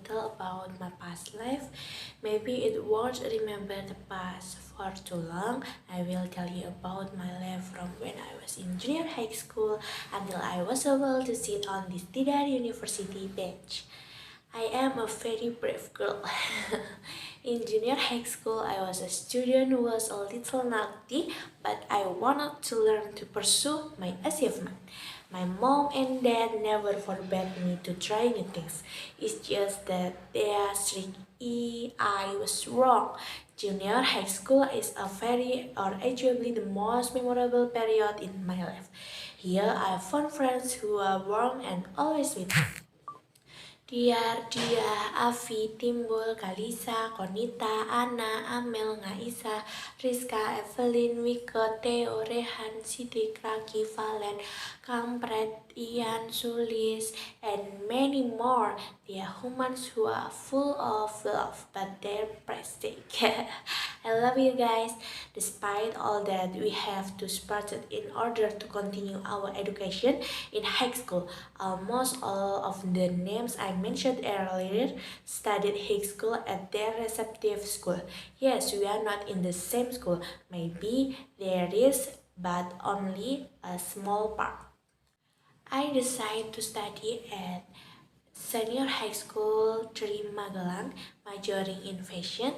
little about my past life. Maybe it won't remember the past for too long. I will tell you about my life from when I was in junior high school until I was able to sit on this Tidar University bench. I am a very brave girl. In junior high school, I was a student who was a little naughty, but I wanted to learn to pursue my achievement. My mom and dad never forbade me to try new things. It's just that they are strict. I was wrong. Junior high school is a very or arguably the most memorable period in my life. Here I found friends who are warm and always with me. Dia, Avi, Timbul, Kalisa, Konita, Ana, Amel, Ngaisa, Rizka, Evelyn, Wiko, Theo, Rehan, Sidik, Raki, Valen, Kampret, Ian, Sulis, and many more. They are humans who are full of love, but they're plastic. I love you guys. Despite all that, we have to support it in order to continue our education in high school. Almost all of the names I mentioned earlier studied high school at their respective school. Yes, we are not in the same school. Maybe there is, but only a small part. I decided to study at Senior High School 3 Magelang, majoring in fashion.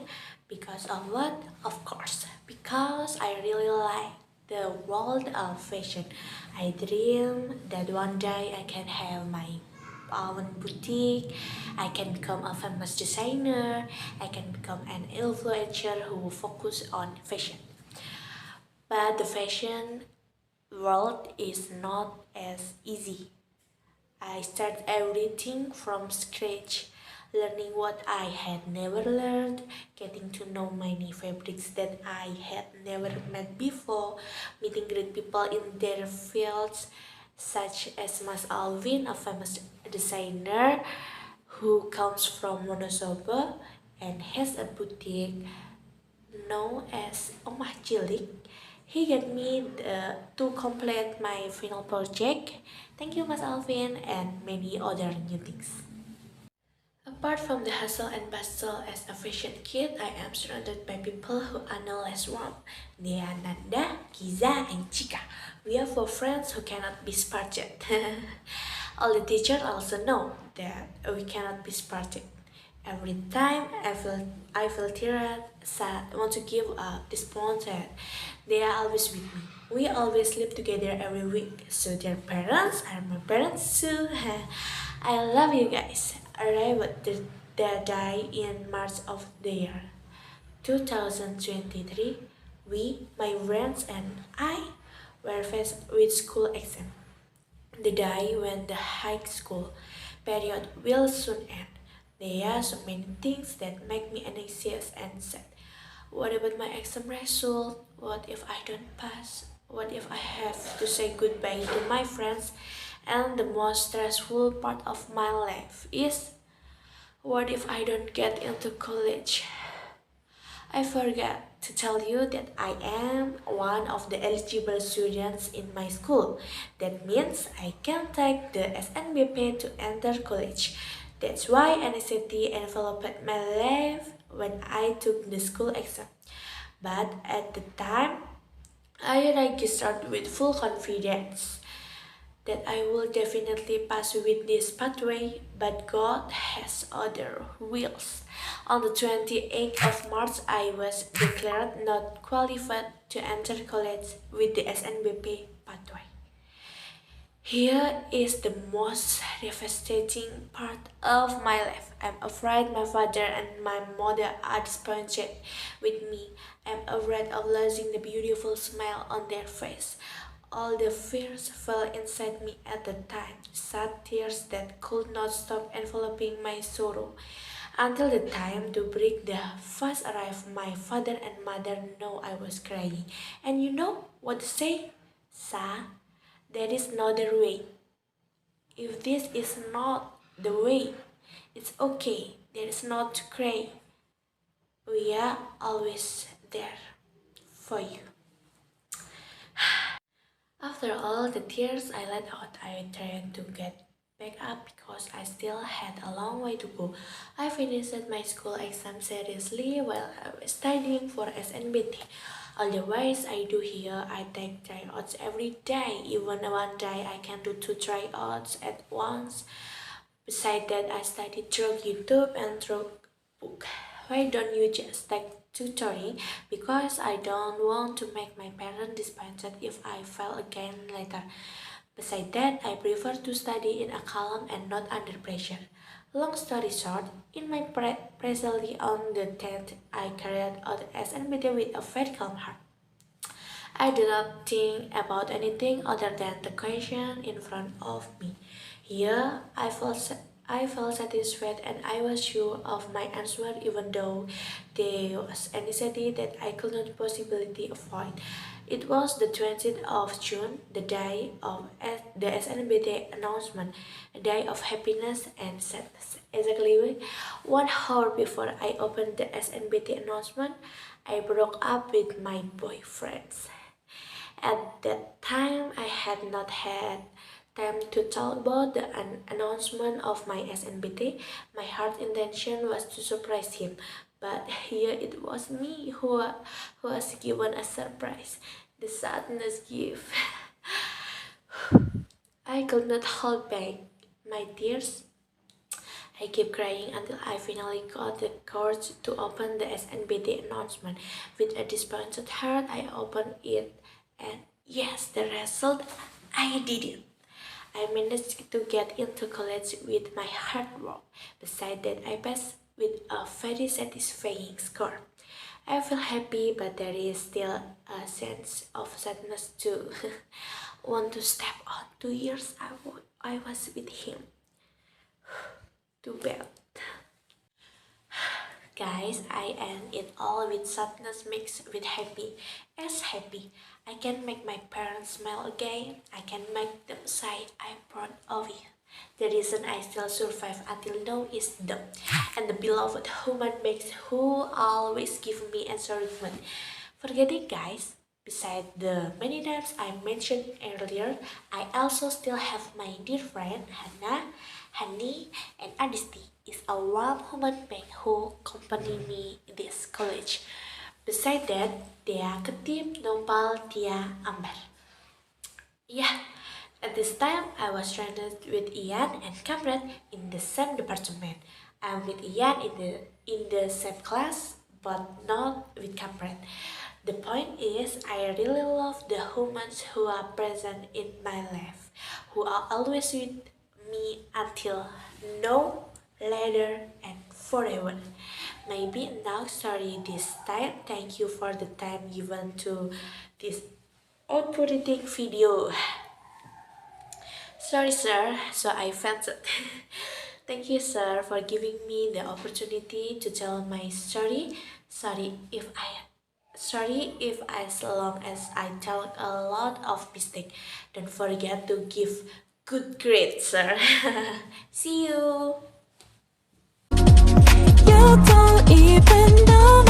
Because of what? Of course, because I really like the world of fashion. I dream that one day I can have my own boutique, I can become a famous designer, I can become an influencer who focus on fashion. But the fashion world is not as easy. I started everything from scratch, learning what I had never learned, getting to know many fabrics that I had never met before, meeting great people in their fields, such as Mas Alvin, a famous designer who comes from Wonosobo and has a boutique known as Omah Cilik. He got me to complete my final project. Thank you, Mas Alvin, and many other new things. Apart from the hustle and bustle as a fashion kid, I am surrounded by people who are no less warm. They are Nanda, Kiza, and Chika. We are four friends who cannot be spotted. All the teachers also know that we cannot be spotted. Every time I feel tired, sad, want to give up, disappointed, they are always with me. We always sleep together every week, so their parents are my parents too. I love you guys. Arrived their day in March of the year 2023. We, my friends, and I were faced with school exam. The day when the high school period will soon end. There are so many things that make me anxious and sad. What about my exam result? What if I don't pass? What if I have to say goodbye to my friends? And the most stressful part of my life is, what if I don't get into college? I forgot to tell you that I am one of the eligible students in my school. That means I can take the SNBP to enter college. That's why anxiety enveloped my life when I took the school exam. But at the time, I registered with full confidence that I will definitely pass with this pathway, but God has other wills. On the 28th of March, I was declared not qualified to enter college with the SNBP pathway. Here is the most devastating part of my life. I'm afraid my father and my mother are disappointed with me. I'm afraid of losing the beautiful smile on their face. All the fears fell inside me at the time, sad tears that could not stop enveloping my sorrow. Until the time to break the fast arrived, my father and mother know I was crying. And you know what to say? Sa, there is no other way. If this is not the way, it's okay. There is not to cry. We are always there for you. After all the tears I let out, I tried to get back up because I still had a long way to go. I finished my school exam seriously while I was studying for SNBT. Otherwise, I do here, I take tryouts every day. Even one day, I can do 2 tryouts at once. Besides that, I studied through YouTube and through book. Why don't you just take tutoring? Because I don't want to make my parents disappointed if I fail again later. Besides that, I prefer to study in a calm and not under pressure. Long story short, in my presently on the 10th, I carried out SNBT with a very calm heart. I did not think about anything other than the question in front of me. Here, I felt satisfied and I was sure of my answer even though there was anxiety that I could not possibly avoid. It was the 20th of June, the day of the SNBT announcement, a day of happiness and sadness. Exactly 1 hour before I opened the SNBT announcement, I broke up with my boyfriend. At that time, I had not had time to talk about the announcement of my SNBT. My heart intention was to surprise him, but here it was me who was given a surprise. The sadness gift. I could not hold back my tears. I kept crying until I finally got the courage to open the SNBT announcement. With a disappointed heart, I opened it, and yes, the result, I did it. I managed to get into college with my hard work. Besides that, I passed with a very satisfying score. I feel happy, but there is still a sense of sadness too. Want to step on 2 years I was with him. Too bad. Guys, I end it all with sadness mixed with happy. As happy, I can make my parents smile again. I can make them say I'm proud of you. The reason I still survive until now is them and the beloved human beings who always give me encouragement. Forget it, guys. Besides the many names I mentioned earlier, I also still have my dear friend Hannah, Hani, and Adisti is a warm human being who accompany me in this college. Besides that, Dea Ketip, Nopal, Tia, Amber. Yeah, at this time I was trained with Ian and Kamran in the same department. I'm with Ian in the same class, but not with Kamran. The point is, I really love the humans who are present in my life, who are always with me until now, later, and forever. Maybe now, sorry this time. Thank you for the time given to this outputting video. Sorry, sir. So I fainted. Thank you, sir, for giving me the opportunity to tell my story. Sorry if as long as I tell a lot of mistake. Don't forget to give good grades, sir. See you. You don't even know